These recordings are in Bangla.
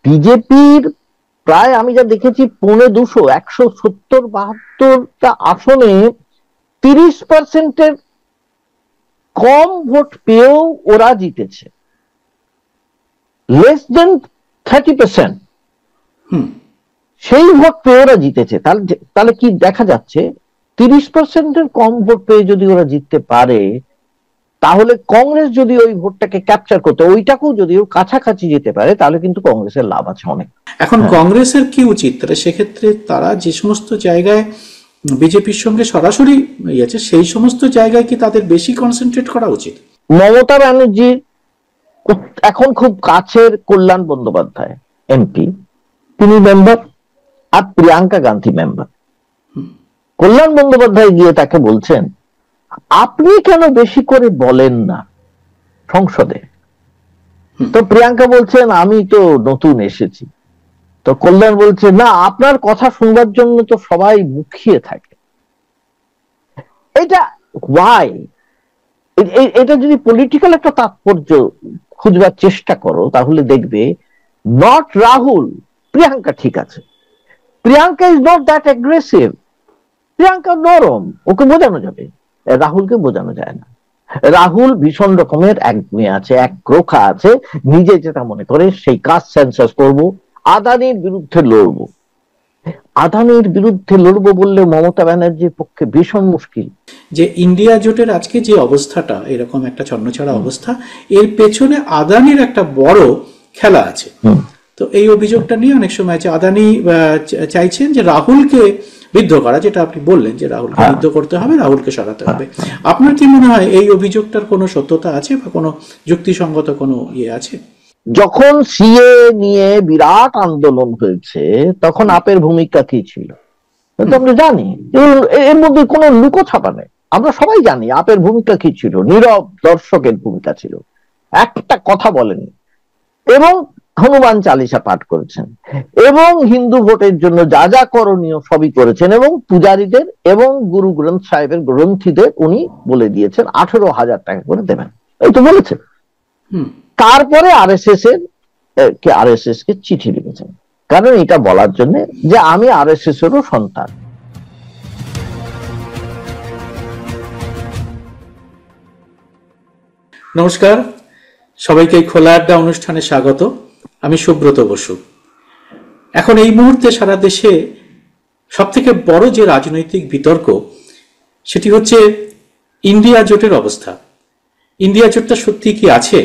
বিজেপির প্রায় আমি যা দেখেছি 250 170-72টা আসনে 30%-এর কম ভোট পেয়েও ওরা জিতেছে, লেস দেন 30%। সেই ভোট পেয়ে ওরা জিতেছে। তাহলে কি দেখা যাচ্ছে, 30%-এর কম ভোট পেয়ে যদি ওরা জিততে পারে, তাহলে কংগ্রেস যদি ওই ভোটটাকে ক্যাপচার করতে, ওইটাকেও যদি কাছাকাছি যেতে পারে, তাহলে কিন্তু কংগ্রেসের লাভ আছে অনেক। এখন কংগ্রেসের কি উচিত? সেক্ষেত্রে তারা যে সমস্ত জায়গায় বিজেপির সঙ্গে সরাসরি আছে, সেই সমস্ত জায়গায় কি তাদের বেশি কনসেন্ট্রেট করা উচিত? মমতা ব্যানার্জির এখন খুব কাছের কল্যাণ বন্দ্যোপাধ্যায় এমপি, তিনি মেম্বার, আর প্রিয়াঙ্কা গান্ধী মেম্বার। কল্যাণ বন্দ্যোপাধ্যায় গিয়ে তাকে বলছেন, আপনি কেন বেশি করে বলেন না সংসদে? তো প্রিয়াঙ্কা বলছেন, আমি তো নতুন এসেছি। তো কল্যাণ বলছে, না, আপনার কথা শুনবার জন্য তো সবাই মুখিয়ে থাকে। এটা ওয়াই? এটা যদি পলিটিক্যাল একটা তাৎপর্য খুঁজবার চেষ্টা করো, তাহলে দেখবে নট রাহুল, প্রিয়াঙ্কা ঠিক আছে। Priyanka is not that aggressive. Priyanka নরম, ওকে বোঝানো যাবে, রাহুলকে বোঝানো যায় না। রাহুল ভীষণ রকমের একগুঁয়ে আছে, এক ক্রোখা আছে, নিজে যেটা মনে করে সেই কাস্ট সেন্সাস করবো, আদানির বিরুদ্ধে লড়বো। আদানির বিরুদ্ধে লড়বো বললে মমতা ব্যানার্জির পক্ষে ভীষণ মুশকিল। যে ইন্ডিয়া জোটের আজকে যে অবস্থাটা, এরকম একটা ছন্নছাড়া অবস্থা, এর পেছনে আদানির একটা বড় খেলা আছে। তো এই অভিযোগটা নিয়ে অনেক সময় আছে, আদানি চাইছেন যে রাহুলকে বিদ্ধ করা, যেটা আপনি বললেন যে রাহুলকে বিদ্ধ করতে হবে, রাহুলকে সরাতে হবে। আপনার কি মনে হয় এই অভিযোগটার কোনো সত্যতা আছে বা কোনো যুক্তিসঙ্গত কোনো ইয়ে আছে? যখন সিএ নিয়ে বিরাট আন্দোলন হয়েছে, তখন আপের ভূমিকা কি ছিল আমরা জানি। এর মধ্যে কোনো লুকোছাপা নেই, আমরা সবাই জানি আপের ভূমিকা কি ছিল। নীরব দর্শকের ভূমিকা ছিল, একটা কথা বলেনি, এবং হনুমান চালিসা পাঠ করেছেন, এবং হিন্দু ভোটের জন্য যা যা করণীয় সবই করেছেন, এবং পূজারীদের এবং গুরু গ্রন্থ সাহেবের গ্রন্থীদের উনি বলে দিয়েছেন 18,000 টাকা করে দেবেন, এই তো বলেছেন। তারপরে আরএসএস কে চিঠি লিখেছেন, কারণ এটা বলার জন্য যে আমি আরএসএস এরও সন্তান। নমস্কার, সবাইকে খোলা আড্ডা অনুষ্ঠানে স্বাগত। আমি সুব্রত বসু। এখন এই মুহূর্তে সারা দেশে সব থেকে বড় যে রাজনৈতিক বিতর্ক, সেটি হচ্ছে ইন্ডিয়া জোটের অবস্থা। ইন্ডিয়া জোটটা সত্যি কি আছে?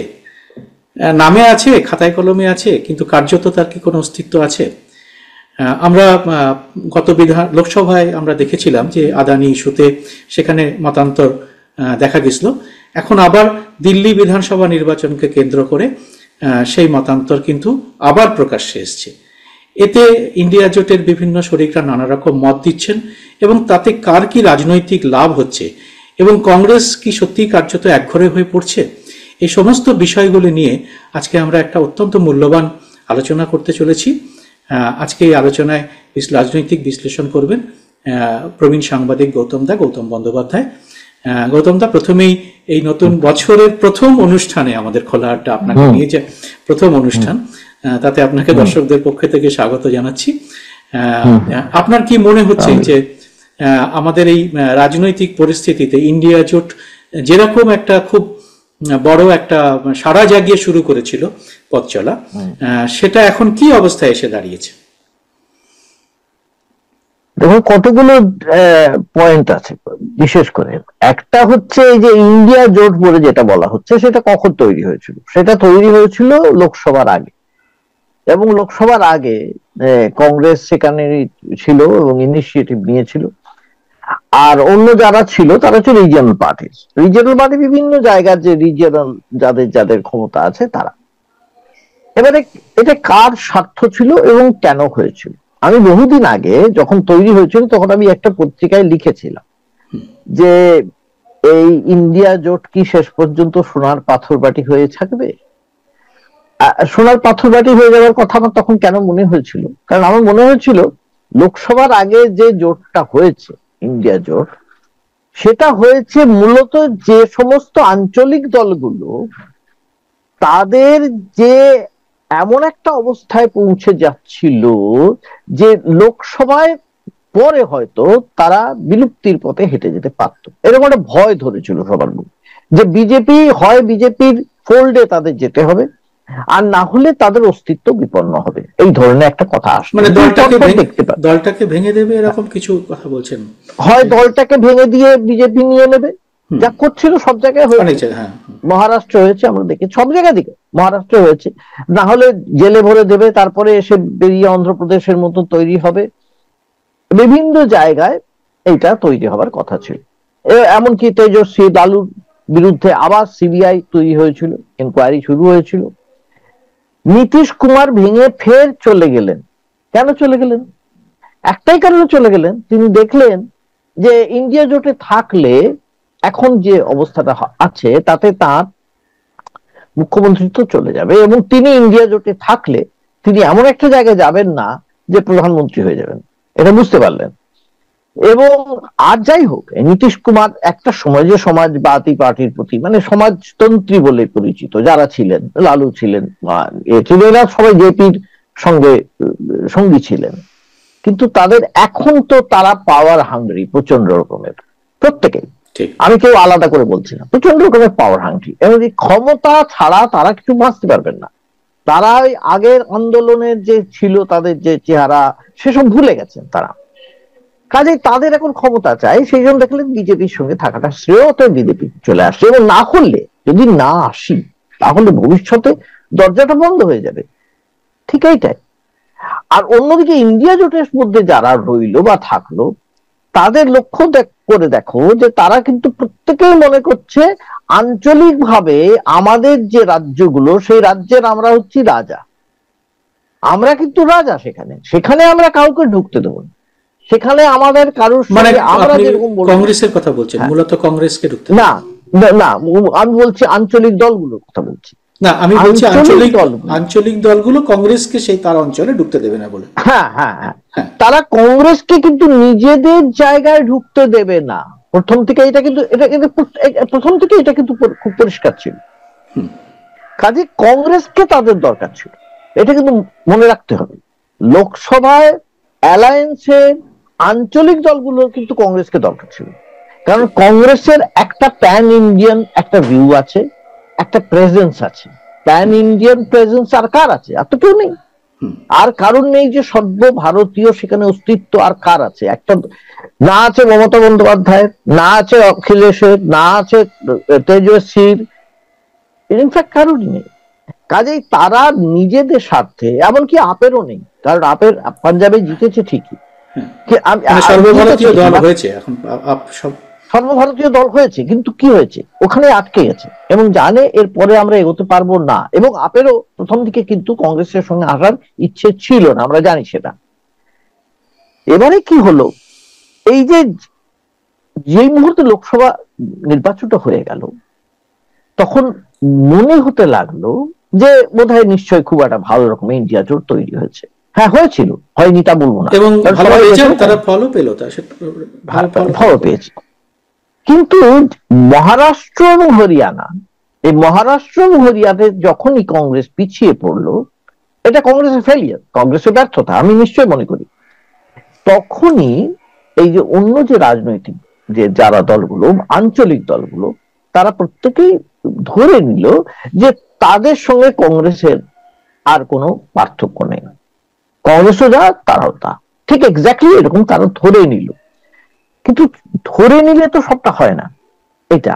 নামে আছে, খাতায় কলমে আছে, কিন্তু কার্যত তার কি কোনো অস্তিত্ব আছে? আমরা গত লোকসভায় আমরা দেখেছিলাম যে আদানি ইস্যুতে সেখানে মতান্তর দেখা গেছিল। এখন আবার দিল্লি বিধানসভা নির্বাচনকে কেন্দ্র করে সেই মতান্তর কিন্তু আবার প্রকাশ্যে এসছে। এতে ইন্ডিয়া জোটের বিভিন্ন শরিকরা নানা রকম মত দিচ্ছেন, এবং তাতে কার কি রাজনৈতিক লাভ হচ্ছে, এবং কংগ্রেস কি সত্যি কার্যত একঘরে হয়ে পড়ছে, এই সমস্ত বিষয়গুলি নিয়ে আজকে আমরা একটা অত্যন্ত মূল্যবান আলোচনা করতে চলেছি। আজকে এই আলোচনায় রাজনৈতিক বিশ্লেষণ করবেন প্রবীণ সাংবাদিক গৌতম বন্দ্যোপাধ্যায়। গৌতমদা, প্রথমেই এই নতুন বছরের প্রথম অনুষ্ঠানে আমাদের খোলা আড্ডা আপনাকে নিয়ে যে প্রথম অনুষ্ঠান, তাতে আপনাকে দর্শকদের পক্ষ থেকে স্বাগত জানাচ্ছি। আপনার কি মনে হচ্ছে যে আমাদের এই রাজনৈতিক পরিস্থিতিতে ইন্ডিয়া জোট যেরকম একটা খুব বড় একটা সারা জাগিয়ে শুরু করেছিল পথ চলা, সেটা এখন কি অবস্থায় এসে দাঁড়িয়েছে? দেখুন, কতগুলো পয়েন্ট আছে। বিশেষ করে একটা হচ্ছে এই যে ইন্ডিয়া জোট বলে যেটা বলা হচ্ছে, সেটা কখন তৈরি হয়েছিল? সেটা তৈরি হয়েছিল লোকসভার আগে, এবং লোকসভার আগে কংগ্রেস সেখানে ছিল এবং ইনিশিয়েটিভ নিয়েছিল, আর অন্য যারা ছিল তারা ছিল রিজিয়নাল পার্টি, বিভিন্ন জায়গার যে রিজিয়নাল যাদের ক্ষমতা আছে তারা। এবারে এটা কার স্বার্থ ছিল এবং কেন হয়েছিল? আমি বহুদিন আগে যখন তৈরি হয়েছিল, তখন আমি একটা পত্রিকায় লিখেছিলাম যে এই ইন্ডিয়া জোট কি শেষ পর্যন্ত সোনার পাথর বাটি হয়ে থাকবে? সোনার পাথর বাটি হয়ে যাওয়ার কথা আমার তখন কেন মনে হয়েছিল? কারণ আমার মনে হয়েছিল লোকসভার আগে যে জোটটা হয়েছে, ইন্ডিয়া জোট, সেটা হয়েছে মূলত যে সমস্ত আঞ্চলিক দলগুলো তাদের যে এমন একটা অবস্থায় পৌঁছে যাচ্ছিল যে লোকসভায় পরে হয়তো তারা বিলুপ্তির পথে হেঁটে যেতে পারত, এরকম একটা ভয় ধরেছিল সবার মধ্যে যে বিজেপি হয় বিজেপির ফোল্ডে তাদের যেতে হবে, আর না হলে তাদের অস্তিত্ব বিপন্ন হবে, এই ধরনের একটা কথা আসছে। মানে দলটাকে ভেঙে দেবে এরকম কিছু কথা বলছেন, হয় দলটাকে ভেঙে দিয়ে বিজেপি নিয়ে নেবে, যা করছিল সব জায়গায় হয়েছে, মহারাষ্ট্র হয়েছে আমরা দেখি, সব জায়গা দিকে মহারাষ্ট্র হয়েছে, না হলে জেলে ভরে দেবে, তারপরে এসে বেরিয়ে অন্ধ্রপ্রদেশের মতো তৈরি হবে, বিভিন্ন জায়গায় এইটা তৈরি হবার কথা ছিল। এমনকি তেজস্বী লালুর বিরুদ্ধে আবার সিবিআই তৈরি হয়েছিল, ইনকোয়ারি শুরু হয়েছিল। নীতিশ কুমার ভেঙে ফের চলে গেলেন। কেন চলে গেলেন? একটাই কারণে চলে গেলেন, তিনি দেখলেন যে ইন্ডিয়া জোটে থাকলে এখন যে অবস্থাটা আছে তাতে তার মুখ্যমন্ত্রিত্ব চলে যাবে, এবং তিনি ইন্ডিয়া জোটে থাকলে তিনি এমন একটা জায়গায় যাবেন না যে প্রধানমন্ত্রী হয়ে যাবেন, এটা বুঝতে পারলেন। এবং আর যাই হোক, নীতিশ কুমার একটা সময় যে সমাজবাদী পার্টির প্রতি মানে সমাজতন্ত্রী বলে পরিচিত যারা ছিলেন, লালু ছিলেন, এরা সবাই জেপির সঙ্গে সঙ্গী ছিলেন, কিন্তু তাদের এখন তো তারা পাওয়ার হাংরি প্রচন্ড রকমের, প্রত্যেকেই, আমি কেউ আলাদা করে বলছি না, প্রচন্ড রকমের পাওয়ার হাংরি, এবং এই ক্ষমতা ছাড়া তারা কিছু বাঁচতে পারবেন না। তারা আগের আন্দোলনের যে ছিল তাদের যে চেহারা সেসব ভুলে গেছেন তারা, কাজেই তাদের এখন ক্ষমতা চাই, সেই জন্য দেখলেন বিজেপির সঙ্গে থাকাটা শ্রেয়, তো বিজেপি চলে আসছে, এবং না করলে যদি না আসি তাহলে ভবিষ্যতে দরজাটা বন্ধ হয়ে যাবে, ঠিক এইটাই। আর অন্যদিকে ইন্ডিয়া জোটের মধ্যে যারা রইল বা থাকলো তাদের লক্ষ্য করে দেখো যে তারা কিন্তু প্রত্যেকেই মনে করছে আঞ্চলিকভাবে আমাদের যে রাজ্যগুলো সেই রাজ্যের আমরা হচ্ছি রাজা, আমরা কিন্তু রাজা, সেখানে সেখানে আমরা কাউকে ঢুকতে দেবো না, সেখানে আমাদের কারোর সঙ্গে আমরা যেরকম কংগ্রেসের কথা বলছেন, মূলত কংগ্রেসকে ঢুকতে না না, আমি বলছি আঞ্চলিক দলগুলোর কথা বলছি, না আমি বলছি আঞ্চলিক দলগুলো কংগ্রেসকে সেই তার অঞ্চলে ঢুকতে দেবে না বলে। হ্যাঁ হ্যাঁ হ্যাঁ, তারা কংগ্রেসকে কিন্তু নিজেদের জায়গায় ঢুকতে দেবে না প্রথম থেকে, এটা কিন্তু প্রথম থেকে এটা কিন্তু খুব পরিষ্কার ছিল, কাজে কংগ্রেসকে তাদের দরকার ছিল, এটা কিন্তু মনে রাখতে হবে। লোকসভায় অ্যালায়েন্সের আঞ্চলিক দলগুলো কিন্তু কংগ্রেসকে দরকার ছিল, কারণ কংগ্রেসের একটা প্যান ইন্ডিয়ান একটা ভিউ আছে, একটা প্রেজেন্স আছে, প্যান ইন্ডিয়ান প্রেজেন্স আর কার আছে? আর তো কেউ নেই, আর কারণ নেই যে সর্বভারতীয় সেখানে অস্তিত্ব, আর কার আছে? একটা না আছে মমতা বন্দ্যোপাধ্যায়ের, না আছে অখিলেশের, না আছে তেজস্বীর, ইনফ্যাক্ট কারোরই নেই। কাজেই তারা নিজেদের স্বার্থে, এমনকি আপেরও নেই, কারণ আপের পাঞ্জাবে জিতেছে ঠিকই, সর্বভারতীয় দল হয়েছে, এখন সর্বভারতীয় দল হয়েছে, কিন্তু কি হয়েছে? ওখানে আটকে গেছে এবং জানে এরপরে আমরা এগোতে পারবো না, এবং আপেরও প্রথম দিকে কিন্তু কংগ্রেসের সঙ্গে আসার ইচ্ছে ছিল না, আমরা জানি সেটা। এবারে কি হলো, এই যে যেই মুহূর্তে লোকসভা নির্বাচনটা হয়ে গেল তখন মনে হতে লাগলো যে বোধহয় নিশ্চয়ই খুব একটা ভালো রকমের ইন্ডিয়া জোট তৈরি হয়েছে। হ্যাঁ হয়েছিল, হয়নি তা বলবো না, এবং তারা ফলও পেল, ফলও পেয়েছে। কিন্তু মহারাষ্ট্র এবং হরিয়ানা, এই মহারাষ্ট্র এবং হরিয়ানাতে যখনই কংগ্রেস পিছিয়ে পড়লো, এটা কংগ্রেসের ফেলিয়ার, কংগ্রেসের ব্যর্থতা আমি নিশ্চয় মনে করি, তখনই এই যে অন্য যে রাজনৈতিক যে যারা দলগুলো, আঞ্চলিক দলগুলো, তারা প্রত্যেকেই ধরে নিল যে তাদের সঙ্গে কংগ্রেসের আর কোনো পার্থক্য নেই, কংগ্রেসও যা তারাও তা, ঠিক এক্স্যাক্টলি এরকম তারা ধরে নিল। কিন্তু ধরে নিলে তো সবটা হয় না এটা।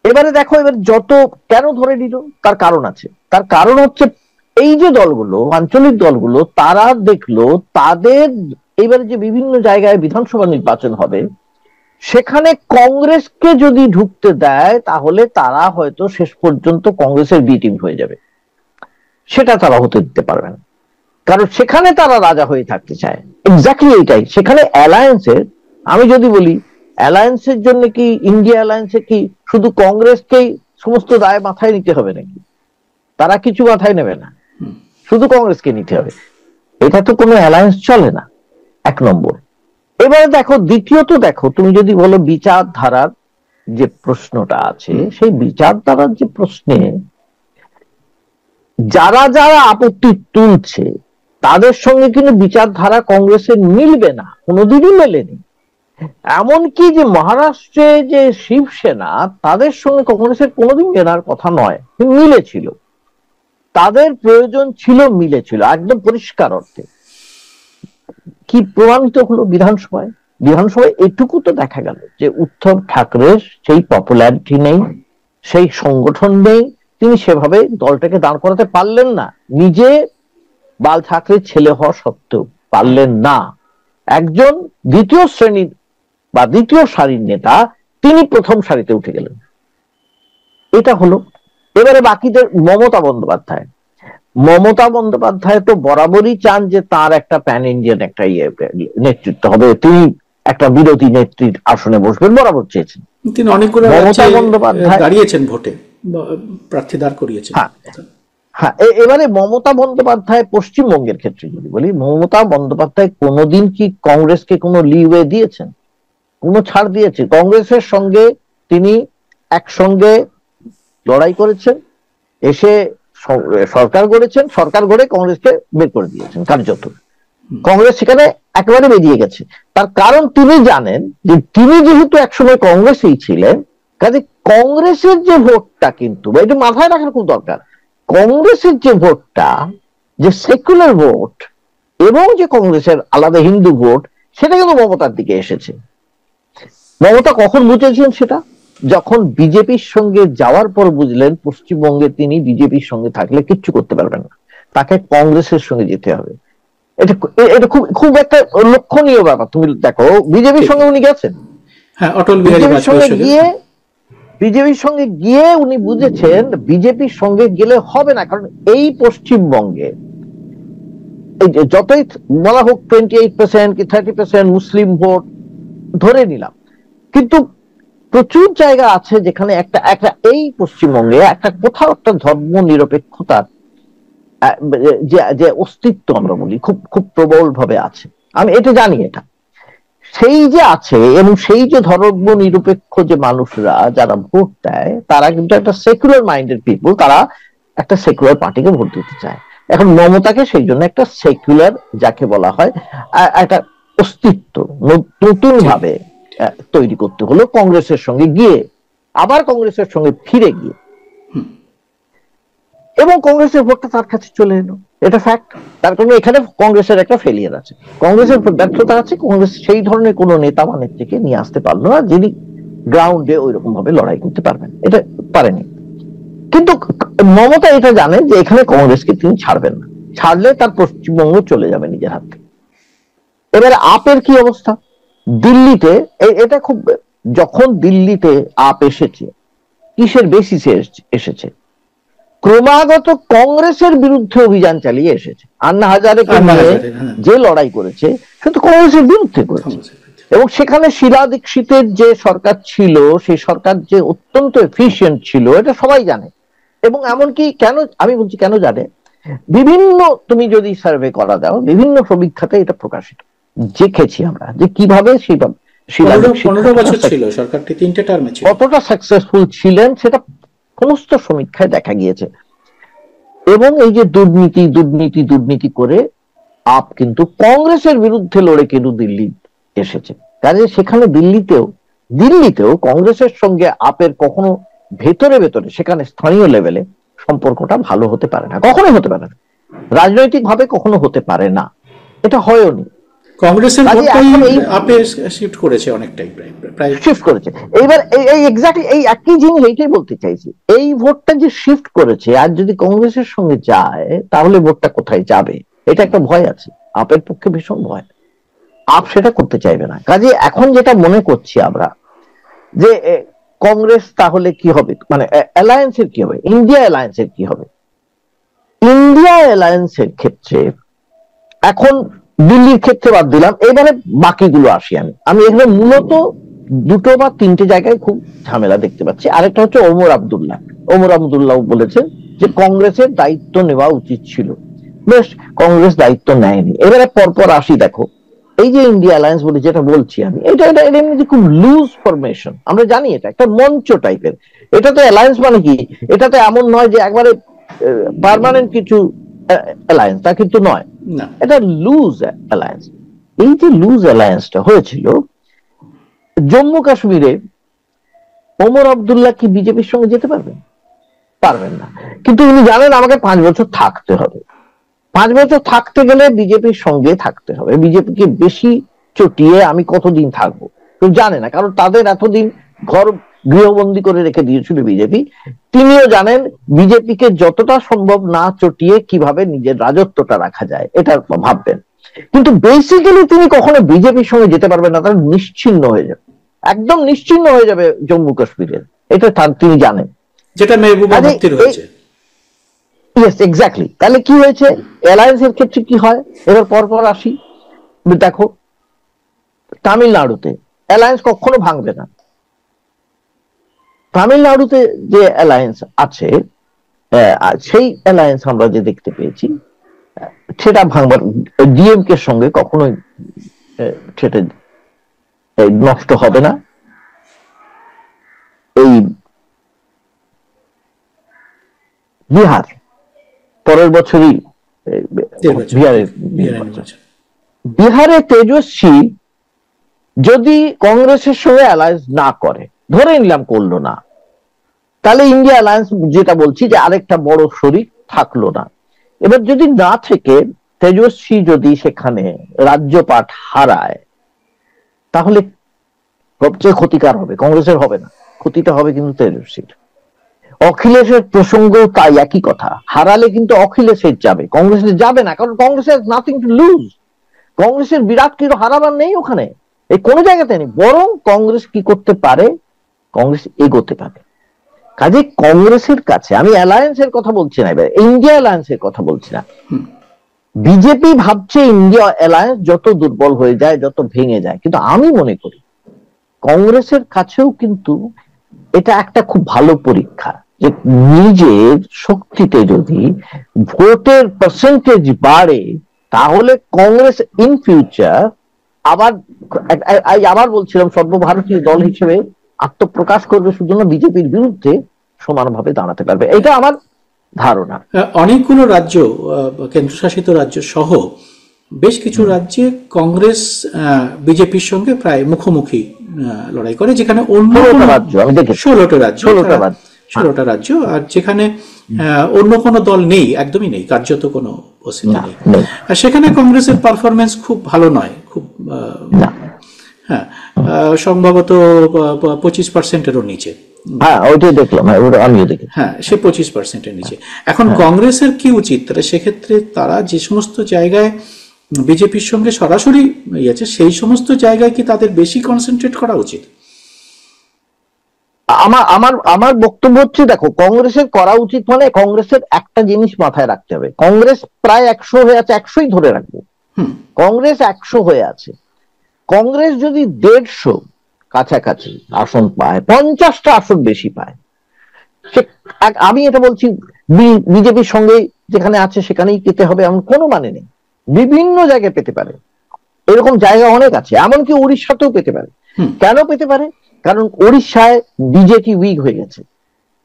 এবারে দেখো, এবার যত কেন ধরে নিল তার কারণ আছে, তার কারণ হচ্ছে এই যে দলগুলো, আঞ্চলিক দলগুলো, তারা দেখলো তাদের এবারে যে বিভিন্ন জায়গায় বিধানসভা নির্বাচন হবে সেখানে কংগ্রেসকে যদি ঢুকতে দেয় তাহলে তারা হয়তো শেষ পর্যন্ত কংগ্রেসের বি টিম হয়ে যাবে, সেটা তারা হতে দিতে পারবে না, কারণ সেখানে তারা রাজা হয়ে থাকতে চায়। এক্স্যাক্টলি এইটাই সেখানে অ্যালায়েন্সের, আমি যদি বলি অ্যালায়েন্সের জন্য কি ইন্ডিয়া অ্যালায়েন্সে কি শুধু কংগ্রেসকেই সমস্ত দায় মাথায় নিতে হবে নাকি? তারা কিছু মাথায় নেবে না, শুধু কংগ্রেসকে নিতে হবে, এটা তো কোনো অ্যালায়েন্স চলে না, এক নম্বর। এবারে দেখো দ্বিতীয়ত, দেখো তুমি যদি বলো বিচারধারার যে প্রশ্নটা আছে, সেই বিচারধারার যে প্রশ্নে যারা যারা আপত্তি তুলছে তাদের সঙ্গে কিন্তু বিচারধারা কংগ্রেসের মিলবে না, কোনোদিনই মেলেনি। এমনকি যে মহারাষ্ট্রে যে শিবসেনা, তাদের সঙ্গে কংগ্রেসের কোনোদিন মেলার কথা নয়, মিলেছিল, তাদের প্রয়োজন ছিল, মিলেছিল একদম পরিষ্কার অর্থে। কি প্রমাণিত হলো বিধানসভায়? বিধানসভায় এটুকু তো দেখা গেল যে উদ্ধব ঠাকরের সেই পপুলারিটি নেই, সেই সংগঠন নেই, তিনি সেভাবে দলটাকে দাঁড় করাতে পারলেন না। নিজে বাল ঠাকরের ছেলে হওয়া সত্ত্বেও পারলেন না। একজন দ্বিতীয় শ্রেণীর বা দ্বিতীয় সারির নেতা, তিনি প্রথম সারিতে উঠে গেলেন। এটা হলো। এবারে বাকিদের মমতা বন্দ্যোপাধ্যায় তো বরাবরই চান যে তার একটা প্যান ইন্ডিয়ান একটা নেতৃত্ব হবে, তিনি একটা বিরোধী নেত্রীর আসনে বসবেন, বরাবর চেয়েছেন। তিনি অনেকগুলো মমতা বন্দ্যোপাধ্যায় দাঁড়িয়েছেন, ভোটে প্রার্থী দাঁড় করিয়েছেন। হ্যাঁ, এবারে মমতা বন্দ্যোপাধ্যায় পশ্চিমবঙ্গের ক্ষেত্রে যদি বলি, মমতা বন্দ্যোপাধ্যায় কোনোদিন কি কংগ্রেসকে কোনো লিওয়ে দিয়েছেন, কোনো ছাড় দিয়েছে? কংগ্রেসের সঙ্গে তিনি একসঙ্গে লড়াই করেছেন, এসে সরকার গড়েছেন, সরকার গড়ে কংগ্রেসকে বের করে দিয়েছেন কার্যত। কংগ্রেস সেখানে একেবারে বেরিয়ে গেছে। তার কারণ তিনি জানেন যে তিনি যেহেতু একসময় কংগ্রেসেই ছিলেন, কাজে কংগ্রেসের যে ভোটটা, কিন্তু এটা মাথায় রাখার খুব দরকার, কংগ্রেসের যে ভোটটা, যে সেকুলার ভোট এবং যে কংগ্রেসের আলাদা হিন্দু ভোট, সেটা কিন্তু মমতার দিকে এসেছে। মমতা কখন বুঝেছেন সেটা? যখন বিজেপির সঙ্গে যাওয়ার পর বুঝলেন পশ্চিমবঙ্গে তিনি বিজেপির সঙ্গে থাকলে কিচ্ছু করতে পারবেন না, তাকে কংগ্রেসের সঙ্গে যেতে হবে। এটা খুব খুব একটা লক্ষণীয় ব্যাপার। তুমি দেখো, বিজেপির সঙ্গে উনি গেছেন, বিজেপির সঙ্গে গিয়ে উনি বুঝেছেন বিজেপির সঙ্গে গেলে হবে না, কারণ এই পশ্চিমবঙ্গে যতই বলা হোক 28% কি 30% মুসলিম ভোট ধরে নিলাম, কিন্তু প্রচুর জায়গা আছে যেখানে একটা একটা এই পশ্চিমবঙ্গে একটা কোথাও একটা ধর্ম নিরপেক্ষতার যে অস্তিত্ব আমরা বলি খুব খুব প্রবল ভাবে আছে। আমি এটা জানি, এটা সেই যে আছে, এবং সেই যে ধর্ম নিরপেক্ষ যে মানুষরা যারা ভোট দেয়, তারা কিন্তু একটা সেকুলার মাইন্ডেড পিপল, তারা একটা সেকুলার পার্টিকে ভোট দিতে চায়। এখন মমতাকে সেই জন্য একটা সেকুলার, যাকে বলা হয় একটা অস্তিত্ব নতুন ভাবে তৈরি করতে হলো, কংগ্রেসের সঙ্গে গিয়ে, আবার কংগ্রেসের সঙ্গে ফিরে গিয়ে, এবং কংগ্রেসের ভোটটা তার কাছে চলে এলো। এটা ফ্যাক্ট। তার কারণে এখানে কংগ্রেসের একটা ফেলিয়ার আছে, কংগ্রেসের ব্যর্থতা আছে। কংগ্রেস সেই ধরনের কোন নেতা বা নেত্রীকে নিয়ে আসতে পারলো না যিনি গ্রাউন্ডে ওই রকম ভাবে লড়াই করতে পারবেন, এটা পারেনি। কিন্তু মমতা এটা জানেন যে এখানে কংগ্রেসকে তিনি ছাড়বেন না, ছাড়লে তার পশ্চিমবঙ্গ চলে যাবে নিজের হাত থেকে। এবারে আপের কি অবস্থা দিল্লিতে? এটা খুব, যখন দিল্লিতে আপ এসেছে, কিসের বেসিসে এসেছে? ক্রমাগত কংগ্রেসের বিরুদ্ধে অভিযান চালিয়ে এসেছে। আন্না হাজারেকে নিয়ে যে লড়াই করেছে কিন্তু কংগ্রেসের বিরুদ্ধে করেছে, এবং সেখানে শীলা দীক্ষিতের যে সরকার ছিল, সেই সরকার যে অত্যন্ত এফিশিয়েন্ট ছিল, এটা সবাই জানে। এবং এমনকি কেন আমি বলছি, কেন জানে, বিভিন্ন তুমি যদি সার্ভে করা দাও, বিভিন্ন সমীক্ষাতে এটা প্রকাশিত, দেখেছি আমরা যে কিভাবে শীলা দীক্ষিত 15 বছর ছিল সরকারটি, 3টে টার্মে ছিল, কতটা সাকসেসফুল ছিলেন সেটা সমস্ত সমীক্ষায় দেখা গিয়েছে। এবং এই যে দুর্নীতি দুর্নীতি দুর্নীতি করে আপ কিন্তু কংগ্রেসের বিরুদ্ধে লড়ে কিন্তু দিল্লি এসেছে। কাজে সেখানে দিল্লিতেও কংগ্রেসের সঙ্গে আপের কখনো ভেতরে ভেতরে, সেখানে স্থানীয় লেভেলে সম্পর্কটা ভালো হতে পারে না, কখনোই হতে পারে না, রাজনৈতিক ভাবে কখনো হতে পারে না, এটা হয়নি। কংগ্রেসের ভোটটাই আপে শিফট করেছে, অনেকটাই প্রায় শিফট করেছে। এইবার এই এক্স্যাক্টলি এই একই জিনিস, এইটাই বলতে চাইছি, এই ভোটটা যে শিফট করেছে, আর যদি কংগ্রেসের সঙ্গে যায় তাহলে ভোটটা কোথায় যাবে, এটা একটা ভয় আছে, আপের পক্ষে ভীষণ ভয়। আপ সেটা করতে চাইবে না। কাজে এখন যেটা মনে করছি আমরা, যে কংগ্রেস তাহলে কি হবে, মানে অ্যালায়েন্সের কি হবে, ইন্ডিয়া অ্যালায়েন্সের কি হবে? ইন্ডিয়া অ্যালায়েন্সের ক্ষেত্রে এখন দিল্লির ক্ষেত্রে বাদ দিলাম, এবারে বাকিগুলো আসি। আমি এখানে মূলত দুটো বা তিনটে জায়গায় খুব ঝামেলা দেখতে পাচ্ছি। আরেকটা হচ্ছে ওমর আব্দুল্লাহ বলেছেন যে কংগ্রেসের দায়িত্ব নেওয়া উচিত ছিল, বেশ, কংগ্রেস দায়িত্ব নেয়নি। এবারে পরপর আসি, দেখো এই যে ইন্ডিয়া অ্যালায়েন্স বলে যেটা বলছি আমি, এটা এমনি খুব লুজ ফরমেশন, আমরা জানি এটা একটা মঞ্চ টাইপের। এটা তো অ্যালায়েন্স মানে কি, এটা তো এমন নয় যে একবারে পার্মানেন্ট কিছু অ্যালায়েন্স, তা কিন্তু নয়, না, এটা লুজ অ্যালায়েন্স। এই যে লুজ অ্যালায়েন্সটা হয়েছিল জম্মু কাশ্মীরে, ওমর আব্দুল্লাহ কি বিজেপির সঙ্গে যেতে পারবেন? পারবেন না। কিন্তু উনি জানেন আমাকে 5 বছর থাকতে হবে, 5 বছর থাকতে গেলে বিজেপির সঙ্গে থাকতে হবে, বিজেপিকে বেশি চটিয়ে আমি কতদিন থাকবো কেউ জানে না, কারণ তাদের এতদিন ঘর গৃহবন্দী করে রেখে দিয়েছিল বিজেপি। তিনিও জানেন বিজেপিকে যতটা সম্ভব না চটিয়ে কিভাবে নিজের রাজত্বটা রাখা যায়, এটা ভাববেন। কিন্তু বেসিক্যালি তিনি কখনো বিজেপির সঙ্গে যেতে পারবেন না, তারা নিশ্চিহ্ন হয়ে যাবে, একদম নিশ্চিহ্ন হয়ে যাবে জম্মু কাশ্মীরের, এটা তিনি জানেন। যেটা মেহবুবা মুফতির হয়েছে। Yes, exactly. তাহলে কি হয়েছে অ্যালায়েন্সের ক্ষেত্রে কি হয়, এবার পরপর আসি। দেখো তামিলনাড়ুতে অ্যালায়েন্স কখনো ভাঙবে না। তামিলনাড়ুতে যে অ্যালায়েন্স আছে, সেই অ্যালায়েন্স আমরা যে দেখতে পেয়েছি, সেটা ভাঙবার ডিএমকে সঙ্গে কখনোই সেটা নষ্ট হবে না। এই বিহার পরের বছরই বিহারে তেজস্বী যদি কংগ্রেসের সঙ্গে অ্যালায়েন্স না করে, ধরে নিলাম করলো না, তাহলে ইন্ডিয়া অ্যালায়েন্স যেটা বলছি যে আরেকটা বড় শরিক থাকলো না। এবার যদি না থেকে তেজস্বী যদি সেখানে রাজ্যপাট হারায়, তাহলে সবচেয়ে ক্ষতিকার হবে কংগ্রেসের, হবে না, ক্ষতিটা হবে কিন্তু তেজস্বীর। অখিলেশের প্রসঙ্গও তাই, একই কথা, হারালে কিন্তু অখিলেশের যাবে, কংগ্রেসের যাবে না, কারণ কংগ্রেসের নাথিং টু লুজ। কংগ্রেসের বিরাট কিছু হারাবার নেই ওখানে, এই কোনো জায়গাতে নেই। বরং কংগ্রেস কি করতে পারে, কংগ্রেস এগোতে পারে। কাজে কংগ্রেসের কাছে, আমি অ্যালায়েন্সের কথা বলছি না, এবার ইন্ডিয়া অ্যালায়েন্সের কথা বলছি না, বিজেপি ভাবছে ইন্ডিয়া অ্যালায়েন্স যত দুর্বল হয়ে যায়, যত ভেঙে যায়, কিন্তু আমি মনে করি কংগ্রেসের কাছেও কিন্তু এটা একটা খুব ভালো পরীক্ষা, যে নিজের শক্তিতে যদি ভোটের পার্সেন্টেজ বাড়ে, তাহলে কংগ্রেস ইন ফিউচার আবার বলছিলাম সর্বভারতীয় দল হিসেবে আত্মপ্রকাশ করবে, শুধু না বিজেপির বিরুদ্ধে সমানভাবে দাঁড়াতে পারবে, এটা আমার ধারণা। অনেকগুলো রাজ্য, কেন্দ্রশাসিত রাজ্য সহ বেশ কিছু রাজ্যে কংগ্রেস বিজেপির সঙ্গে প্রায় মুখোমুখি লড়াই করে, যেখানে অন্য 16টা রাজ্য, আর যেখানে অন্য কোনো দল নেই, একদমই নেই, কার্যত কোনো অস্তিত্ব নেই। আর সেখানে কংগ্রেসের পারফরমেন্স খুব ভালো নয়, খুব হ্যাঁ, সম্ভবত 25%-এরও নিচে। হ্যাঁ, ওইটাই দেখলাম, আমিও দেখি। হ্যাঁ, সে 25%-এর নিচে। এখন কংগ্রেসের কি উচিত, তাহলে সেক্ষেত্রে তারা যে সমস্ত জায়গায় বিজেপির সঙ্গে সরাসরি আছে, সেই সমস্ত জায়গায় কি তাদের বেশি কনসেন্ট্রেট করা উচিত? আমার বক্তব্য হচ্ছে, দেখো কংগ্রেসের করা উচিত মানে কংগ্রেসের একটা জিনিস মাথায় রাখতে হবে, কংগ্রেস প্রায় 100 হয়ে আছে, 100ই ধরে রাখবো, কংগ্রেস 100 হয়ে আছে। কংগ্রেস যদি 150 কাছাকাছি আসন পায়, 50টা আসন বেশি পায়, আমি এটা বলছি বিজেপির সঙ্গে যেখানে আছে সেখানেই পেতে হবে এমন কোনো মানে নেই, বিভিন্ন জায়গায় পেতে পারে, এরকম জায়গা অনেক আছে, এমনকি উড়িষ্যাতেও পেতে পারে। কেন পেতে পারে? কারণ উড়িষ্যায় বিজেপি উইক হয়ে গেছে,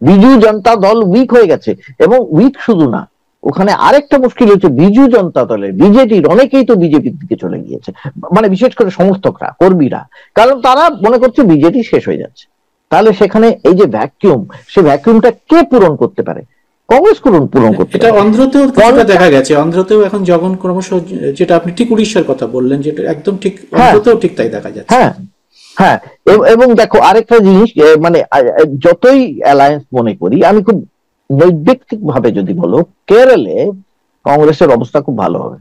বিজু জনতা দল উইক হয়ে গেছে, এবং উইক শুধু না, ওখানে আরেকটা মুশকিল হচ্ছে বিজু জনতা দলের, বিজেপির অনেকেই তো বিজেপির দিকে চলে গিয়েছে, মানে বিশেষ করে সমর্থকরা, কর্মীরা, কারণ তারা মনে করছে বিজেপি শেষ হয়ে যাচ্ছে। তাহলে সেখানে এই যে ভ্যাকিউম, সে ভ্যাকিউমটা কে পূরণ করতে পারে? কংগ্রেস পূরণ করতে পারে। এটা অন্ধ্রতেও দেখা গেছে, অন্ধ্রতেও এখন যখন ক্রমশ, যেটা আপনি ঠিক উড়িষ্যার কথা বললেন, যেটা একদম ঠিক, অন্ধ্রতেও ঠিক তাই দেখা যাচ্ছে। হ্যাঁ হ্যাঁ, এবং দেখো আরেকটা জিনিস, মানে যতই অ্যালায়েন্স মনে করি, আমি খুব নৈর্ব্যক্তিক ভাবে যদি বলো, কেরলে কংগ্রেসের অবস্থা খুব ভালো হবে।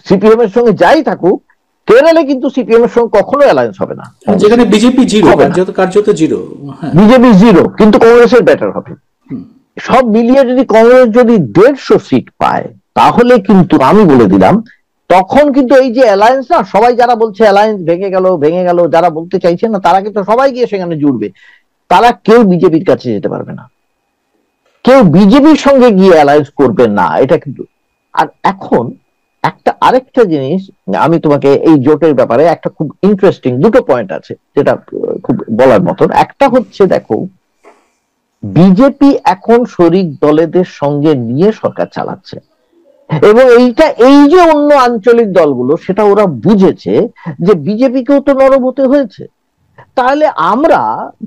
সিপিএম এর সঙ্গে যাই থাকুক, কেরলে কিন্তু সিপিএম এর সঙ্গে কখনো অ্যালায়েন্স হবে না, যেখানে বিজেপি জিরো, কার্যত জিরো, বিজেপি জিরো, কিন্তু কংগ্রেসের বেটার হবে। সব মিলিয়ে যদি কংগ্রেস যদি 150 সিট পায়, তাহলে কিন্তু আমি বলে দিলাম, তখন কিন্তু এই যে অ্যালায়েন্স না, সবাই যারা বলছে অ্যালায়েন্স ভেঙে গেল, যারা বলতে চাইছে না, তারা কিন্তু সবাই গিয়ে সেখানে জুড়বে, তারা কেউ বিজেপির কাছে যেতে পারবে না, কেউ বিজেপির সঙ্গে গিয়ে অ্যালায়েন্স করবে না, এটা কিন্তু। আর এখন আরেকটা জিনিস আমি তোমাকে এই জোটের ব্যাপারে একটা খুব ইন্টারেস্টিং দুটো পয়েন্ট আছে যেটা খুব বলার মতন। একটা হচ্ছে, দেখো বিজেপি এখন শরিক দলেদের সঙ্গে নিয়ে সরকার চালাচ্ছে, এবং এই যে অন্য আঞ্চলিক দলগুলো সেটা ওরা বুঝেছে যে বিজেপিকেও তো নরম হতে হয়েছে। তাহলে আমরা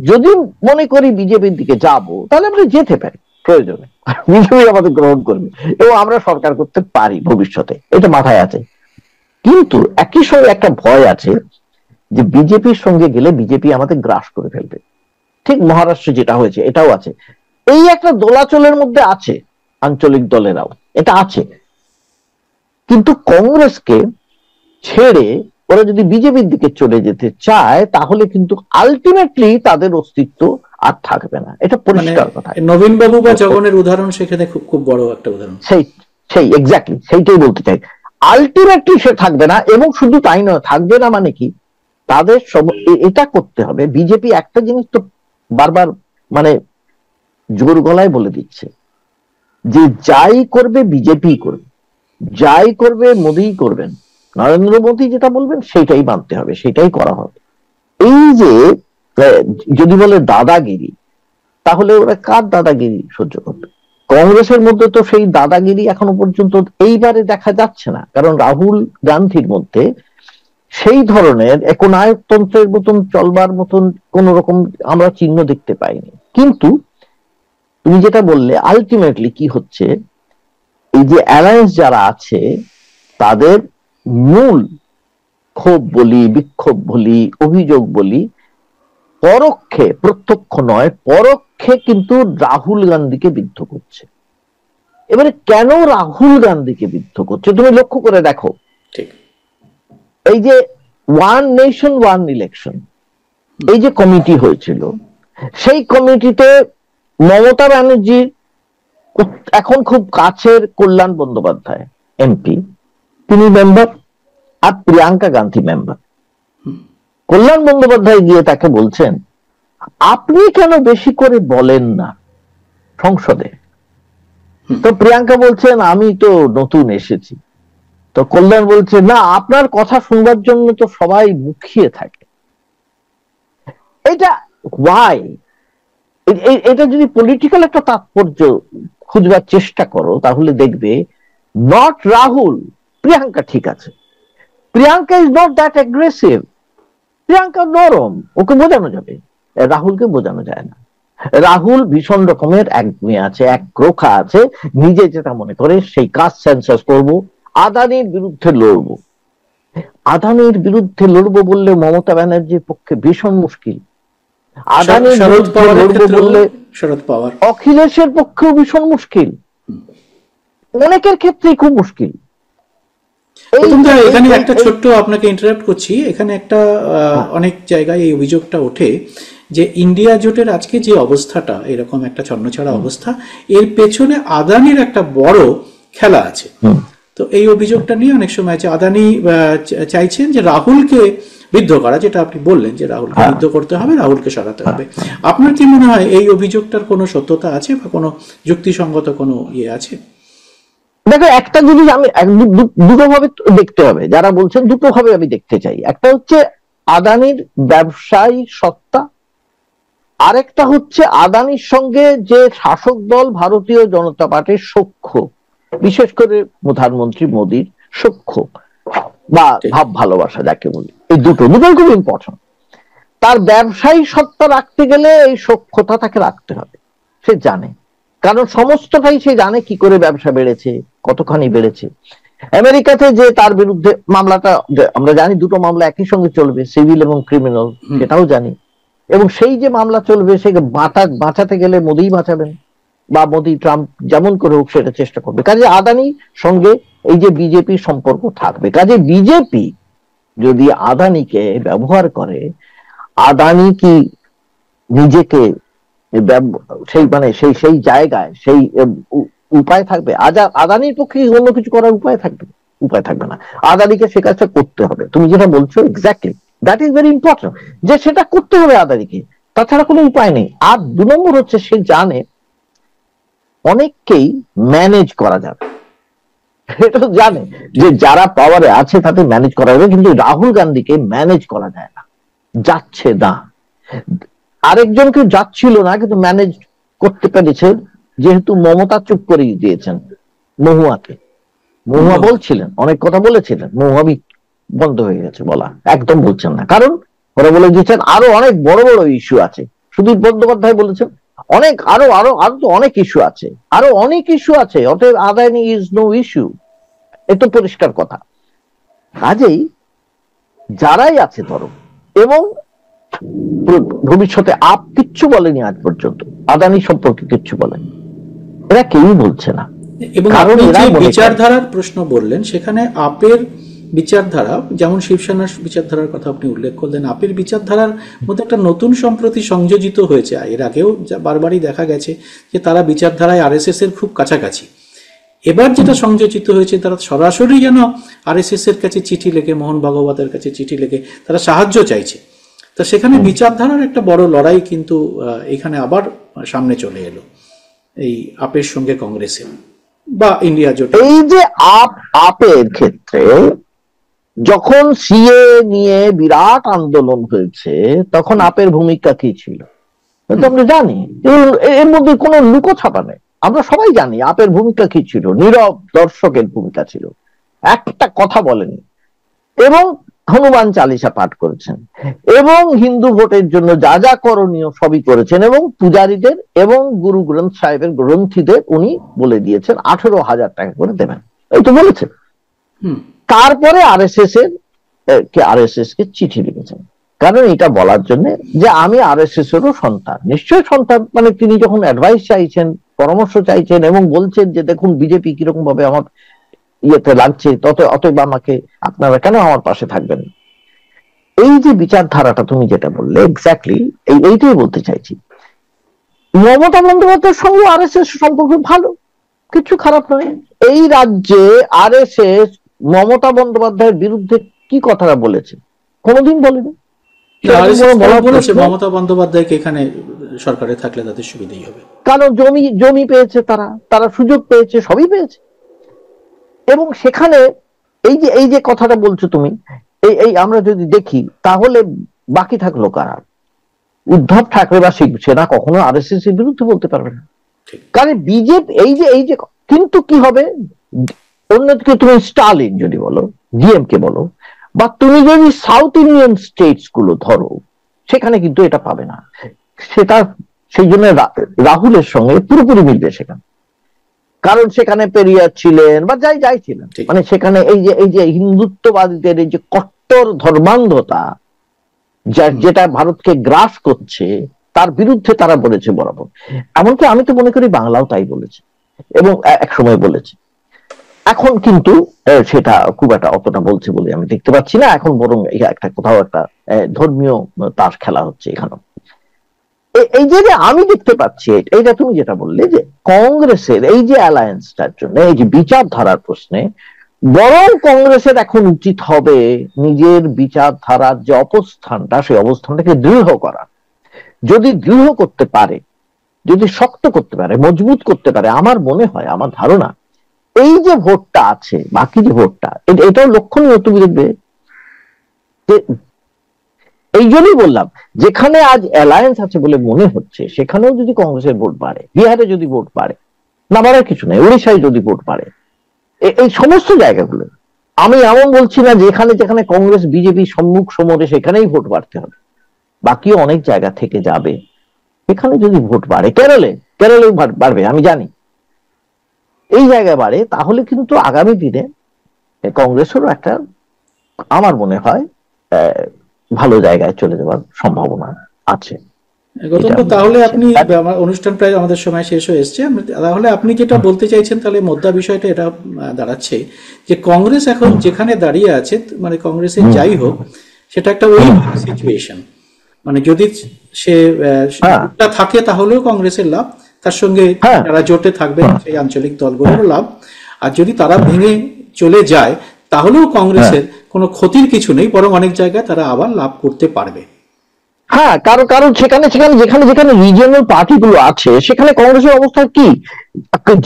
যদি মনে করি বিজেপির দিকে যাব, তাহলে আমরা যেতে পারি প্রয়োজনে, বিজেপি আমাদের গ্রহণ করবে এবং আমরা সরকার করতে পারি ভবিষ্যতে, এটা মাথায় আছে। কিন্তু একই সঙ্গে একটা ভয় আছে যে বিজেপির সঙ্গে গেলে বিজেপি আমাদের গ্রাস করে ফেলবে। ঠিক মহারাষ্ট্রে যেটা হয়েছে এটাও আছে। এই একটা দোলাচলের মধ্যে আছে আঞ্চলিক দলেরাও, এটা আছে। কিন্তু কংগ্রেসকে ছেড়ে ওরা যদি বিজেপির দিকে চলে যেতে চায়, তাহলে কিন্তু আলটিমেটলি তাদের অস্তিত্ব আর থাকবে না, এটা পরিষ্কার কথা। নবীন বাবু বা জগনের উদাহরণ সেখানে খুব খুব বড় একটা উদাহরণ। সেই এক্স্যাক্টলি সেইটাই বলতে চাই, আলটিমেটলি সে থাকবে না। এবং শুধু তাই নয়, থাকবে না মানে কি, তাদের এটা করতে হবে। বিজেপি একটা জিনিস তো বারবার মানে জোর গলায় বলে দিচ্ছে যে যাই করবে বিজেপি করবে, যাই করবে মোদিই করবেন, নরেন্দ্র মোদী যেটা বলবেন সেটাই মানতে হবে, সেটাই করা হবে। এই যে যদি বলে দাদাগিরি, তাহলে ওরা কার দাদাগিরি সহ্য করবে? কংগ্রেসের মধ্যে তো সেই দাদাগিরি এখনো পর্যন্ত এইবারে দেখা যাচ্ছে না, কারণ রাহুল গান্ধীর মধ্যে সেই ধরনের একনায়কতন্ত্রের মতন চলবার মতন কোন রকম আমরা চিহ্ন দেখতে পাইনি। কিন্তু তুমি যেটা বললে, আলটিমেটলি কি হচ্ছে, এই যে অ্যালায়েন্স যারা আছে তাদের মূল ক্ষোভ বলি, বিক্ষোভ বলি, অভিযোগ বলি, পরোক্ষে, প্রত্যক্ষ নয়, পরোক্ষে কিন্তু রাহুল গান্ধীকে বিদ্ধ করছে। এবারে কেন রাহুল গান্ধীকে বিদ্ধ করছে তুমি লক্ষ্য করে দেখো। এই যে ওয়ান নেশন ওয়ান ইলেকশন, এই যে কমিটি হয়েছিল, সেই কমিটিতে মমতা ব্যানার্জির এখন খুব কাছের কল্যাণ বন্দ্যোপাধ্যায় এমপি, তিনি মেম্বার, আর প্রিয়াঙ্কা গান্ধী মেম্বার। কল্যাণ বন্দ্যোপাধ্যায় গিয়ে তাকে বলছেন, আপনি কেন বেশি করে বলেন না সংসদে? তো প্রিয়াঙ্কা বলছেন, আমি তো নতুন এসেছি। তো কল্যাণ বলছে, না, আপনার কথা শুনবার জন্য তো সবাই মুখিয়ে থাকে। এটা ওয়াই? এটা যদি পলিটিক্যাল একটা তাৎপর্য খুঁজবার চেষ্টা করো, তাহলে দেখবে নট রাহুল, প্রিয়াঙ্কা ঠিক আছে। Priyanka is not that aggressive, Priyanka নরম, ওকে বোঝানো যাবে, রাহুলকে বোঝানো যায় না। রাহুল ভীষণ রকমের একগুঁয়ে আছে, এক ক্রোখা আছে, নিজে যেটা মনে করে সেই কাস্ট সেন্সাস করবো, আদানির বিরুদ্ধে লড়বো। আদানির বিরুদ্ধে লড়বো বললে মমতা ব্যানার্জির পক্ষে ভীষণ মুশকিল, আদানির বিরুদ্ধে লড়বো বললে শরদ পাওয়ার, অখিলেশের পক্ষেও ভীষণ মুশকিল, অনেকের ক্ষেত্রেই খুব মুশকিল। এখানে একটা ছোট্ট আপনাকে ইন্টারাপ্ট করছি, এখানে একটা অনেক জায়গায় এই অভিযোগটা ওঠে যে ইন্ডিয়া জোটের আজকে যে অবস্থাটা, এরকম একটা ছন্নছাড়া অবস্থা, এর পেছনে আদানির একটা বড় খেলা আছে। তো এই অভিযোগটা নিয়ে অনেক সময় আছে, আদানি চাইছেন যে রাহুলকে বিদ্ধ করা, যেটা আপনি বললেন যে রাহুলকে বিদ্ধ করতে হবে, রাহুলকে সরাতে হবে। আপনার কি মনে হয় এই অভিযোগটার কোনো সত্যতা আছে বা কোনো যুক্তিসঙ্গত কোনো ইয়ে আছে? দেখো, একটা জিনিস আমি দুটো ভাবে দেখতে হবে, যারা বলছেন দুটো ভাবে আমি দেখতে চাই। একটা হচ্ছে আদানির ব্যবসায়ী সত্তা, আরেকটা হচ্ছে আদানির সঙ্গে যে শাসক দল ভারতীয় জনতা পার্টির সখ্য, বিশেষ করে প্রধানমন্ত্রী মোদীর সখ্য বা ভাব ভালোবাসা যাকে বলি, এই দুটোই খুব ইম্পর্টেন্ট। তার ব্যবসায়ী সত্তা রাখতে গেলে এই সখ্যতা তাকে রাখতে হবে, সে জানে, কারণ সমস্তটাই সে জানে কি করে ব্যবসা বেড়েছে, কতখানি বেড়েছে। আমেরিকাতে যে তার বিরুদ্ধে মামলাটা, আমরা জানি দুটো মামলা একই সঙ্গে চলবে, সিভিল এবং ক্রিমিনাল, সেটাও জানি। এবং সেই যে মামলা চলবে, সে বাঁচাতে গেলে মোদিই বাঁচাবেন, বা মোদি ট্রাম্প যেমন করে হোক সেটা চেষ্টা করবে। কাজে আদানির সঙ্গে এই যে বিজেপির সম্পর্ক থাকবে। কাজে বিজেপি যদি আদানিকে ব্যবহার করে, আদানি কি নিজেকে সেই মানে সেই জায়গায় সেই উপায় থাকবে? আদানির পক্ষে অন্য কিছু করার উপায় থাকবে না। আদানিকে সে কাজটা করতে হবে। তুমি যেটা বলছো exactly, that is very important, যে সেটা করতে হবে আদানিকে, তাছাড়া কোনো উপায় নেই। আর 2 নম্বর হচ্ছে, সে জানে অনেককেই ম্যানেজ করা যাবে, এটা জানে যে যারা পাওয়ারে আছে তাদের ম্যানেজ করা যাবে, কিন্তু রাহুল গান্ধীকে ম্যানেজ করা যায় না, যাচ্ছে না। আরেকজনকে যাচ্ছিল না, কিন্তু ম্যানেজ করতে পেরেছে যেহেতু মমতা চুপ করে দিয়েছেন মহুয়াকে। মহুয়া বলছিলেন, অনেক কথা বলেছিলেন, মহুয়া বন্ধ হয়ে গেছে বলা, একদম বলছেন না, কারণ ওরা বলে দিয়েছেন আরো অনেক বড় বড় ইস্যু আছে। সুদীপ বন্দ্যোপাধ্যায় বলেছেন অনেক আরো আরো আরো তো অনেক ইস্যু আছে, আরো অনেক ইস্যু আছে, অতএব আদানি ইজ নো ইস্যু, এত পরিষ্কার কথা। কাজেই যারাই আছে ধরো, এবং ভবিষ্যতে আপ কিচ্ছু বলেনি আজ পর্যন্ত, আদানি সম্পর্কে কিচ্ছু বলেনি, এরা কেউই বলছে না। এবং আপনি যে বিচারধারার প্রশ্ন বললেন, সেখানে আপের বিচারধারা, যেমন শিবসেনার বিচারধারার কথা আপনি উল্লেখ করলেন, আপের বিচারধারার মধ্যে একটা নতুন সম্প্রতি সংযোজিত হয়েছে। এর আগেও বারবারই দেখা গেছে যে তারা বিচারধারায় আরএসএস এর খুব কাছাকাছি। এবার যেটা সংযোজিত হয়েছে, তারা সরাসরি যেন আরএসএস এর কাছে চিঠি লিখে, মোহন ভাগবতের কাছে চিঠি লিখে তারা সাহায্য চাইছে। তো সেখানে বিচারধারার একটা বড় লড়াই কিন্তু এখানে আবার সামনে চলে এলো এই আপের সঙ্গে কংগ্রেসের বা ইন্ডিয়া জোট। এই যে আপের ক্ষেত্রে যখন সিএ নিয়ে বিরাট আন্দোলন হয়েছে, তখন আপের ভূমিকা কি ছিল আমরা জানি, এর মধ্যে কোনো লুকোছাপা নেই, আমরা সবাই জানি আপের ভূমিকা কি ছিল। নীরব দর্শকের ভূমিকা ছিল, একটা কথা বলেনি, এবং হনুমান চালিসা পাঠ করেছেন, এবং হিন্দু ভোটের জন্য যা যা করণীয় সবই করেছেন, এবং পূজারীদের এবং গুরু গ্রন্থ সাহেবের গ্রন্থীদের উনি বলে দিয়েছেন 18,000 টাকা করে দেবেন, এই তো বলেছেন। তারপরে আরএসএস কে চিঠি লিখেছেন, কারণ এটা বলার জন্য যে আমি আরএসএস এরও সন্তান, নিশ্চয় সন্তান, মানে তিনি যখন অ্যাডভাইস চাইছেন, পরামর্শ চাইছেন, এবং বলছেন যে দেখুন বিজেপি কিরকম ভাবে আমার ইয়েতে লাগছে, অতএব আমাকে আপনারা কেন আমার পাশে থাকবেন। এই যে বিচারধারাটা তুমি যেটা বললে, এক্স্যাক্টলি এইটাই বলতে চাইছি। মমতা বন্দ্যোপাধ্যায়ের সঙ্গে আরএসএস সম্পর্ক ভালো, কিছু খারাপ নয়। এই রাজ্যে আরএসএস মমতা বন্দ্যোপাধ্যায়ের বিরুদ্ধে কি কথাটা বলেছে? কোনোদিন বলেনি। মমতা বন্দ্যোপাধ্যায়কে এখানে সরকারে থাকলে তাদের সুবিধাই হবে, কারণ জমি পেয়েছে, তারা সুযোগ পেয়েছে, সবই পেয়েছে। এবং সেখানে এই যে কথাটা বলছো তুমি, এই আমরা যদি দেখি, তাহলে বাকি থাকলো কারা? উদ্ধব ঠাকরে বা শিবসেনা কখনো আরএসএস এর বিরুদ্ধে বলতে পারবে না, কারণ বিজেপি এই যে কিন্তু কি হবে, অন্যদিকে তুমি স্টালিন যদি বলো, ডিএমকে বলো, বা তুমি যদি সাউথ ইন্ডিয়ান স্টেটস গুলো ধরো, সেখানে কিন্তু এটা পাবে না। সেটা সেই জন্য রাহুলের সঙ্গে পুরোপুরি মিলবে সেখানে, কারণ সেখানে পেরিয়ার ছিলেন বা যাই ছিলেন, মানে সেখানে এই যে হিন্দুত্ববাদীদের এই যে কট্টর ধর্মান্ধতা যেটা ভারতকে গ্রাস করছে, তার বিরুদ্ধে তারা বলেছে বরাবর। এমনকি আমি তো মনে করি বাংলাও তাই বলেছে, এবং এক সময় বলেছে। এখন কিন্তু সেটা খুব একটা অতটা বলছে বলে আমি দেখতে পাচ্ছি না। এখন বরং একটা কোথাও একটা ধর্মীয় তাস খেলা হচ্ছে এখানে। এই যে আমি দেখতে পাচ্ছি, এইটা তুমি যেটা বললে যে কংগ্রেসের এই যে অ্যালায়েন্সটার জন্য, এই যে বিচারধারার প্রশ্নে, বরং কংগ্রেসের এখন উচিত হবে নিজের বিচারধারার যে অবস্থানটা, সেই অবস্থানটাকে দৃঢ় করা। যদি দৃঢ় করতে পারে, যদি শক্ত করতে পারে, মজবুত করতে পারে, আমার মনে হয়, আমার ধারণা, এই যে ভোটটা আছে, বাকি যে ভোটটা, এটাও লক্ষণীয়। তুমি দেখবে যে, এই জন্যই বললাম, যেখানে আজ অ্যালায়েন্স আছে বলে মনে হচ্ছে, সেখানেও যদি কংগ্রেসের ভোট বাড়ে, বিহারে যদি ভোট বাড়ে, না বাড়ার কিছু নেই, উড়িষ্যায় যদি ভোট বাড়ে, এই সমস্ত জায়গাগুলো, আমি এমন বলছি না যেখানে যেখানে কংগ্রেস বিজেপি সম্মুখ সমরে সেখানেই ভোট বাড়তে হবে, বাকি অনেক জায়গা থেকে যাবে। এখানে যদি ভোট বাড়ে, কেরলেও বাড়বে আমি জানি, এই জায়গায় বাড়ে, তাহলে কিন্তু আগামী দিনে কংগ্রেসেরও একটা, আমার মনে হয়, ভালো জায়গায় চলে যাওয়ার সম্ভাবনা আছে। তাহলে আপনি, অনুষ্ঠান প্রায় আমাদের সময় শেষ হয়ে এসছে, তাহলে আপনি যেটা বলতে চাইছেন, তাহলে মোদ্দা বিষয়টা এটা দাঁড়াচ্ছে যে কংগ্রেস এখন যেখানে দাঁড়িয়ে আছে, মানে কংগ্রেসের যাই হোক, সেটা একটা ওই সিচুয়েশন, মানে যদি সে থাকে তাহলেও কংগ্রেসের লাভ, তার সঙ্গে যারা জোটে থাকবে সেই আঞ্চলিক দলগুলোর লাভ, আর যদি তারা ভেঙে চলে যায় তাহলেও কংগ্রেসের কোনো ক্ষতির কিছু নেই, বরং অনেক জায়গায় তারা আবার লাভ করতে পারবে। হ্যাঁ, কারণ সেখানে যেখানে রিজিয়নাল পার্টিগুলো আছে, সেখানে কংগ্রেসের অবস্থা কি,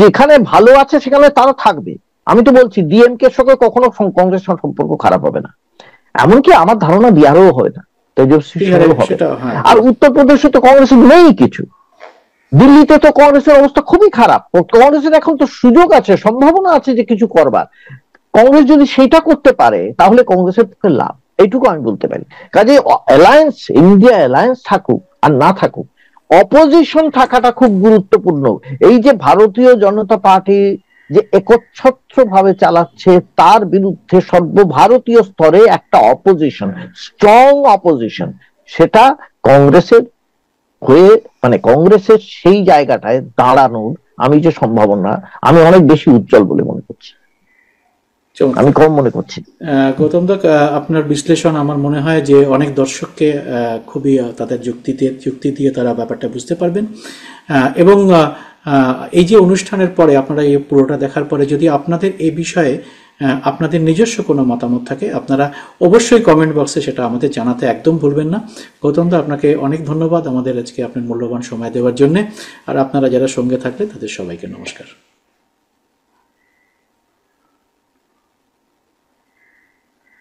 যেখানে ভালো আছে সেখানে তারা থাকবে। আমি তো বলছি ডিএমকে এর সঙ্গে কখনো কংগ্রেসের সম্পর্ক খারাপ হবে না, এমনকি আমার ধারণা বিহারেও হবে না, তেজস্বী হবে। আর উত্তরপ্রদেশে তো কংগ্রেসের নেই কিছু, দিল্লিতে তো কংগ্রেসের অবস্থা খুবই খারাপ, কংগ্রেসের এখন তো সুযোগ আছে, সম্ভাবনা আছে যে কিছু করবার। কংগ্রেস যদি সেটা করতে পারে তাহলে কংগ্রেসের পক্ষে লাভ, এইটুকু আমি বলতে পারি। কাজে অ্যালায়েন্স, ইন্ডিয়া অ্যালায়েন্স থাকুক আর না থাকুক, অপোজিশন থাকাটা খুব গুরুত্বপূর্ণ। এই যে ভারতীয় জনতা পার্টি যে একচ্ছত্র ভাবে চালাচ্ছে, তার বিরুদ্ধে সর্বভারতীয় স্তরে একটা অপোজিশন, স্ট্রং অপোজিশন, সেটা কংগ্রেসের হয়ে, মানে কংগ্রেসের সেই জায়গাটায় দাঁড়ানোর আমি যে সম্ভাবনা, আমি অনেক বেশি উজ্জ্বল বলে মনে করছি, আমি কম মনে করছি। গৌতম দা, আপনার বিশ্লেষণ আমার মনে হয় যে অনেক দর্শককে খুবই তাদের যুক্তি দিয়ে তারা ব্যাপারটা বুঝতে পারবেন। এবং এই যে অনুষ্ঠানের পরে আপনারা এই পুরোটা দেখার পরে যদি আপনাদের এই বিষয়ে আপনাদের নিজস্ব কোনো মতামত থাকে, আপনারা অবশ্যই কমেন্ট বক্সে সেটা আমাদের জানাতে একদম ভুলবেন না। গৌতম দা, আপনাকে অনেক ধন্যবাদ আমাদের আজকে আপনার মূল্যবান সময় দেওয়ার জন্য। আর আপনারা যারা সঙ্গে থাকলে তাদের সবাইকে নমস্কার।